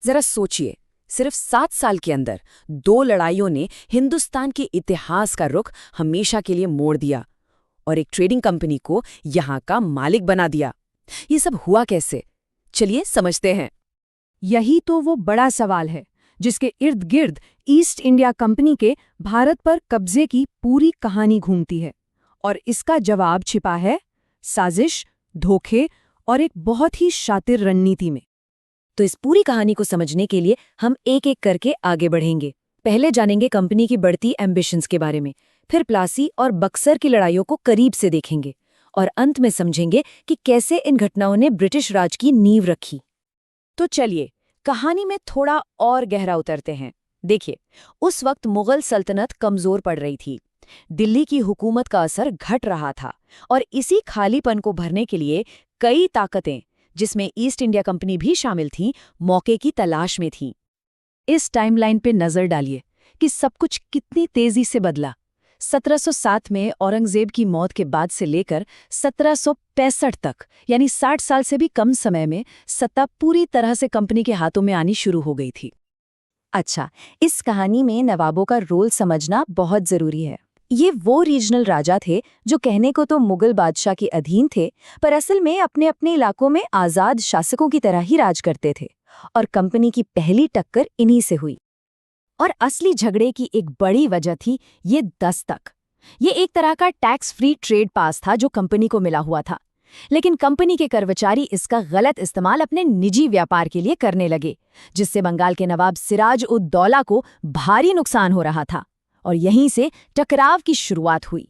जरा सोचिए, सिर्फ 7 साल के अंदर 2 लड़ाइयों ने हिंदुस्तान के इतिहास का रुख हमेशा के लिए मोड़ दिया और एक ट्रेडिंग कंपनी को यहाँ का मालिक बना दिया। ये सब हुआ कैसे? चलिए समझते हैं। यही तो वो बड़ा सवाल है जिसके इर्द गिर्द ईस्ट इंडिया कंपनी के भारत पर कब्जे की पूरी कहानी घूमती है। और इसका जवाब छिपा है साजिश, धोखे और एक बहुत ही शातिर रणनीति में। तो इस पूरी कहानी को समझने के लिए हम एक एक करके आगे बढ़ेंगे। पहले जानेंगे कंपनी की बढ़ती एम्बिशंस के बारे में, फिर प्लासी और बक्सर की लड़ाइयों को करीब से देखेंगे और अंत में समझेंगे कि कैसे इन घटनाओं ने ब्रिटिश राज की नींव रखी। तो चलिए कहानी में थोड़ा और गहरा उतरते हैं। देखिए, उस वक्त मुगल सल्तनत कमजोर पड़ रही थी, दिल्ली की हुकूमत का असर घट रहा था और इसी खालीपन को भरने के लिए कई ताकतें, जिसमें ईस्ट इंडिया कंपनी भी शामिल थी, मौके की तलाश में थीं। इस टाइमलाइन पे नजर डालिए कि सब कुछ कितनी तेजी से बदला। 1707 में औरंगजेब की मौत के बाद से लेकर 1765 तक, यानी 60 साल से भी कम समय में सत्ता पूरी तरह से कंपनी के हाथों में आनी शुरू हो गई थी। अच्छा, इस कहानी में नवाबों का रोल समझना बहुत जरूरी है। ये वो रीजनल राजा थे जो कहने को तो मुगल बादशाह के अधीन थे, पर असल में अपने अपने इलाकों में आजाद शासकों की तरह ही राज करते थे। और कंपनी की पहली टक्कर इन्हीं से हुई। और असली झगड़े की एक बड़ी वजह थी ये दस्तक। ये एक तरह का टैक्स फ्री ट्रेड पास था जो कंपनी को मिला हुआ था, लेकिन कंपनी के कर्मचारी इसका गलत इस्तेमाल अपने निजी व्यापार के लिए करने लगे, जिससे बंगाल के नवाब सिराज उद दौला को भारी नुकसान हो रहा था और यहीं से टकराव की शुरुआत हुई।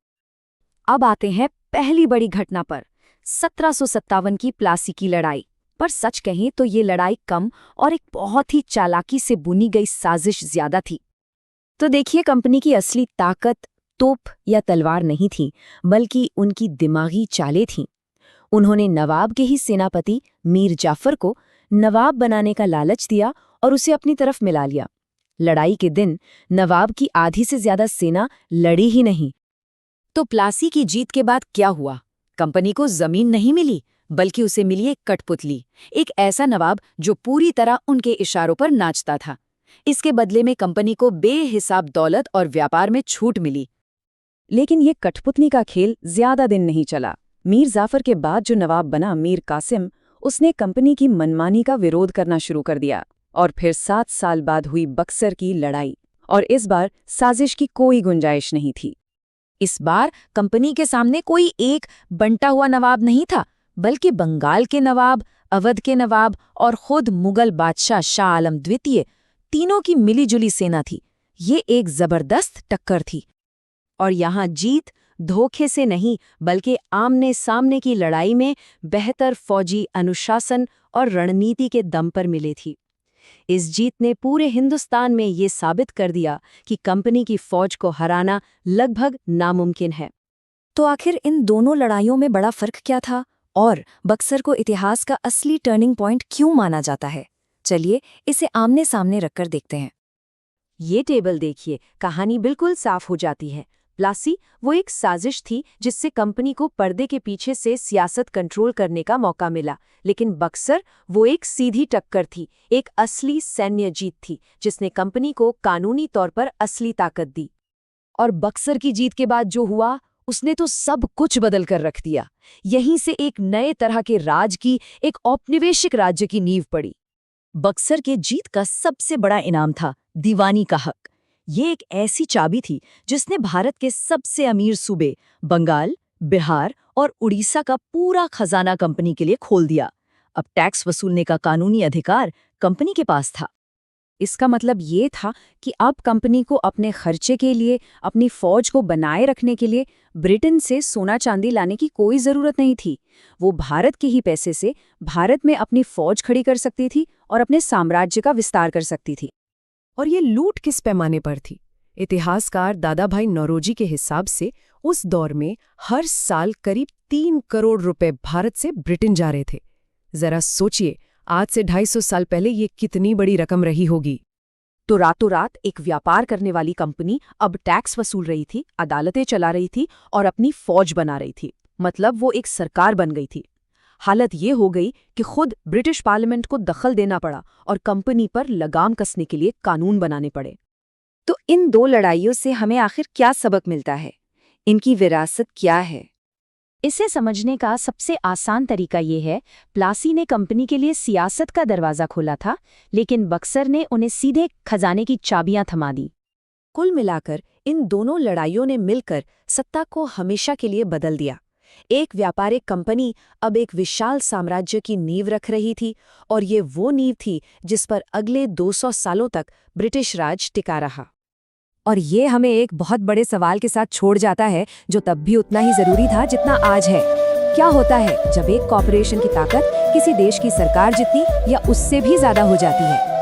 अब आते हैं पहली बड़ी घटना पर, 1757 की प्लासी की लड़ाई। पर सच कहें तो ये लड़ाई कम और एक बहुत ही चालाकी से बुनी गई साजिश ज्यादा थी। तो देखिए, कंपनी की असली ताकत तोप या तलवार नहीं थी, बल्कि उनकी दिमागी चालें थीं। उन्होंने नवाब के ही सेनापति मीर जाफर को नवाब बनाने का लालच दिया और उसे अपनी तरफ मिला लिया। लड़ाई के दिन नवाब की आधी से ज्यादा सेना लड़ी ही नहीं। तो प्लासी की जीत के बाद क्या हुआ? कंपनी को जमीन नहीं मिली, बल्कि उसे मिली एक कठपुतली, एक ऐसा नवाब जो पूरी तरह उनके इशारों पर नाचता था। इसके बदले में कंपनी को बेहिसाब दौलत और व्यापार में छूट मिली। लेकिन ये कठपुतली का खेल ज्यादा दिन नहीं चला। मीर जाफर के बाद जो नवाब बना मीर कासिम, उसने कंपनी की मनमानी का विरोध करना शुरू कर दिया। और फिर 7 साल बाद हुई बक्सर की लड़ाई, और इस बार साजिश की कोई गुंजाइश नहीं थी। इस बार कंपनी के सामने कोई एक बंटा हुआ नवाब नहीं था, बल्कि बंगाल के नवाब, अवध के नवाब और खुद मुगल बादशाह शाह आलम द्वितीय, तीनों की मिलीजुली सेना थी। ये एक जबरदस्त टक्कर थी। और यहाँ जीत धोखे से नहीं, बल्कि आमने सामने की लड़ाई में बेहतर फौजी अनुशासन और रणनीति के दम पर मिली थी। इस जीत ने पूरे हिंदुस्तान में ये साबित कर दिया कि कंपनी की फौज को हराना लगभग नामुमकिन है। तो आखिर इन दोनों लड़ाइयों में बड़ा फर्क क्या था और बक्सर को इतिहास का असली टर्निंग पॉइंट क्यों माना जाता है? चलिए इसे आमने सामने रखकर देखते हैं। ये टेबल देखिए, कहानी बिल्कुल साफ हो जाती है। प्लासी वो एक साजिश थी जिससे कंपनी को पर्दे के पीछे से सियासत कंट्रोल करने का मौका मिला, लेकिन बक्सर वो एक सीधी टक्कर थी, एक असली सैन्य जीत थी जिसने कंपनी को कानूनी तौर पर असली ताकत दी। और बक्सर की जीत के बाद जो हुआ, उसने तो सब कुछ बदल कर रख दिया। यहीं से एक नए तरह के राज की, एक औपनिवेशिक राज्य की नींव पड़ी। बक्सर के जीत का सबसे बड़ा इनाम था दीवानी का हक। ये एक ऐसी चाबी थी जिसने भारत के सबसे अमीर सूबे बंगाल, बिहार और उड़ीसा का पूरा खजाना कंपनी के लिए खोल दिया। अब टैक्स वसूलने का कानूनी अधिकार कंपनी के पास था। इसका मतलब ये था कि अब कंपनी को अपने खर्चे के लिए, अपनी फौज को बनाए रखने के लिए ब्रिटेन से सोना चांदी लाने की कोई ज़रूरत नहीं थी। वो भारत के ही पैसे से भारत में अपनी फौज खड़ी कर सकती थी और अपने साम्राज्य का विस्तार कर सकती थी। और ये लूट किस पैमाने पर थी? इतिहासकार दादा भाई नौरोजी के हिसाब से उस दौर में हर साल करीब 3 करोड़ रुपए भारत से ब्रिटेन जा रहे थे। जरा सोचिए, आज से 250 साल पहले ये कितनी बड़ी रकम रही होगी। तो रातों रात एक व्यापार करने वाली कंपनी अब टैक्स वसूल रही थी, अदालतें चला रही थी और अपनी फौज बना रही थी। मतलब वो एक सरकार बन गई थी। हालत ये हो गई कि खुद ब्रिटिश पार्लियामेंट को दखल देना पड़ा और कंपनी पर लगाम कसने के लिए कानून बनाने पड़े। तो इन दो लड़ाइयों से हमें आखिर क्या सबक मिलता है? इनकी विरासत क्या है? इसे समझने का सबसे आसान तरीका ये है, प्लासी ने कंपनी के लिए सियासत का दरवाज़ा खोला था, लेकिन बक्सर ने उन्हें सीधे खजाने की चाबियां थमा दी। कुल मिलाकर इन दोनों लड़ाइयों ने मिलकर सत्ता को हमेशा के लिए बदल दिया। एक व्यापारिक कंपनी अब एक विशाल साम्राज्य की नींव रख रही थी, और ये वो नींव थी जिस पर अगले 200 सालों तक ब्रिटिश राज टिका रहा। और ये हमें एक बहुत बड़े सवाल के साथ छोड़ जाता है, जो तब भी उतना ही जरूरी था जितना आज है। क्या होता है जब एक कॉर्पोरेशन की ताकत किसी देश की सरकार जितनी या उससे भी ज्यादा हो जाती है?